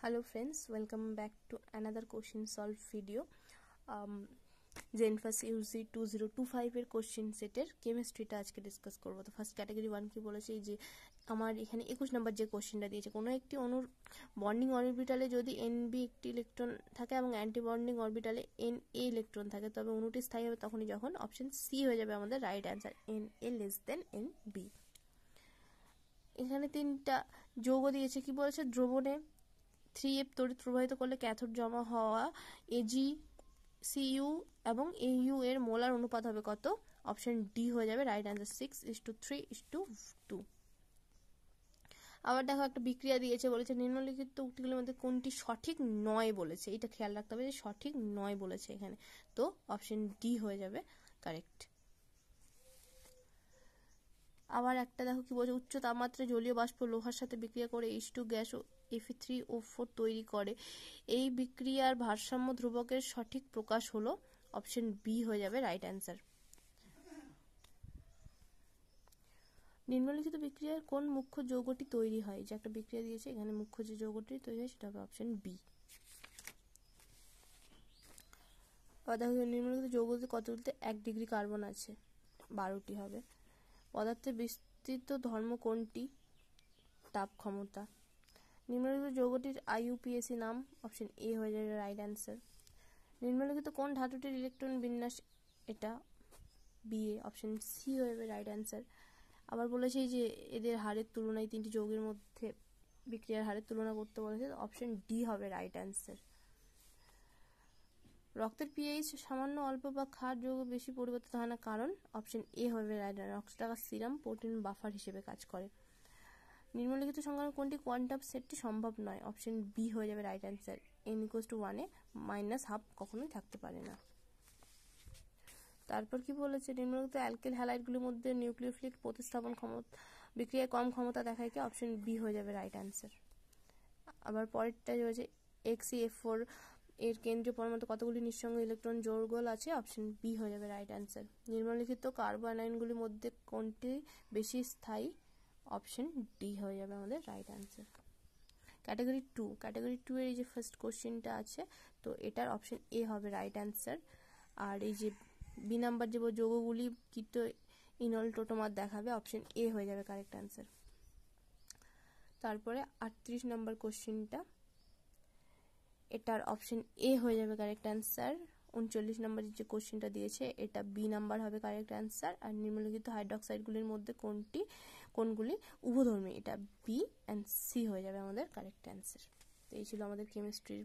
Hello friends, welcome back to another question solve video. Zenfast UC 2025 এর question সেটের কেমিস্ট্রিটা আজকে discuss করব। তো ফার্স্ট ক্যাটাগরি 1 কি বলেছে, এই যে আমার এখানে 21 নম্বর যে কোশ্চেনটা দিয়েছে, কোনো একটি অণুর বন্ডিং অরবিটালে যদি NB একটি ইলেকট্রন থাকে এবং অ্যান্টি বন্ডিং অরবিটালে NA ইলেকট্রন থাকে, তবে অণুটি স্থায়ী হবে তখনই যখন অপশন সি হয়ে যাবে আমাদের right answer, NA less than NB। এখানে তিনটা যৌগ দিয়েছে, কি বলেছে, দ্রবণে 3F তড়িৎ প্রবাহিত করলে ক্যাথোড জমা হওয়া AgCu এবং AU এর মোলার অনুপাত হবে কত? অপশন ডি হয়ে যাবে রাইট অ্যান্সার, 6:3:2। আবার দেখো একটা বিক্রিয়া দিয়েছে, বলেছে নিম্নলিখিত উক্তিগুলোর মধ্যে কোনটি সঠিক নয় বলেছে, এটা খেয়াল রাখতে হবে যে সঠিক নয় বলেছে এখানে, তো অপশন ডি হয়ে যাবে কারেক্ট। আবার একটা দেখো কি বলছে, উচ্চ তাপমাত্রায় জলীয় বাষ্প লোহার সাথে বিক্রিয়া করে H2 গ্যাস ও Fe3O4 তৈরি করে, এই বিক্রিয়ার ভারসাম্য ধ্রুবকের সঠিক প্রকাশ হলো অপশন বি হয়ে যাবে রাইট অ্যান্সার। নিম্নলিখিত বিক্রিয়ার কোন মুখ্য যৌগটি তৈরি হয়, যে একটা বিক্রিয়া দিয়েছে এখানে মুখ্য যে যৌগটি তৈরি হয় সেটা হবে অপশন বি। আবার দেখো নিম্নলিখিত যৌগতে কতগুলিতে 1 ডিগ্রি কার্বন আছে, 12টি হবে। পদার্থের বিস্তৃত ধর্ম কোনটি? তাপ ক্ষমতা। নিম্নলিখিত যৌগটির IUPAC নাম, অপশন এ হয়ে যাবে রাইট অ্যান্সার। নিম্নলিখিত কোন ধাতুটির ইলেকট্রন বিন্যাস, এটা বিএ, অপশন সি হয়ে যাবে রাইট অ্যান্সার। আবার বলেছে যে এদের হারের তুলনায় তিনটি যৌগের মধ্যে বিক্রিয়ার হারের তুলনা করতে বলেছে, অপশন ডি হবে রাইট অ্যান্সার। রক্তের পিএইচ সামান্য অল্প বা ক্ষার যৌগ বেশি পরিবর্তিত হয় না, কারণ অপশন এ হবে রাইট অ্যান্সার, রক্তটাকা সিরাম প্রোটিন বাফার হিসেবে কাজ করে। নিম্নলিখিত সংখ্যার কোনটি কোয়ান্টাম সেটটি সম্ভব নয়, অপশন বি হয়ে যাবে রাইট অ্যান্সার, n=1 -12 কখনোই থাকতে পারে না। তারপর কি বলেছে, নিম্নলিখিত অ্যালকিল হ্যালাইডগুলির মধ্যে নিউক্লিওফিলিক প্রতিস্থাপন ক্ষমতা বিক্রিয়ায় কম ক্ষমতা দেখায় কি, অপশন বি হয়ে যাবে রাইট অ্যান্সার। আবার পরেরটা হচ্ছে XeF4 এর কেন্দ্রীয় পরমাণুতে কতগুলি নিঃসঙ্গ ইলেকট্রন জোড়গোল আছে, অপশন বি হয়ে যাবে রাইট অ্যান্সার। নিম্নলিখিত কার্বনাইনগুলির মধ্যে কোনটি বেশি স্থায়ী, অপশন ডি হয়ে যাবে আমাদের রাইট অ্যান্সার। ক্যাটাগরি 2 এর এই যে ফার্স্ট কোশ্চেনটা আছে, তো এটার অপশন এ হবে রাইট অ্যান্সার। আর এই যে বি নাম্বার যে যৌগগুলি কীট ইনল টোটোমার দেখাবে, অপশন এ হয়ে যাবে কারেক্ট অ্যান্সার। তারপরে 38 নম্বর কোশ্চেনটা, এটার অপশন এ হয়ে যাবে কারেক্ট অ্যান্সার। 39 নম্বরের যে কোশ্চেনটা দিয়েছে, এটা বি নাম্বার হবে কারেক্ট অ্যান্সার। আর নিম্নলিখিত হাইড্রক্সাইডগুলির মধ্যে কোনগুলি উভধর্মী, এটা বি অ্যান্ড সি হয়ে যাবে আমাদের কারেক্ট অ্যান্সার। তো এই ছিল আমাদের কেমিস্ট্রির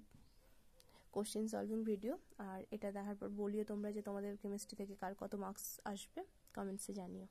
কোশ্চেন সলভিং ভিডিও। আর এটা দেখার পর বলিও তোমরা যে তোমাদের কেমিস্ট্রি থেকে কার কত মার্কস আসবে, কমেন্টসে জানিও।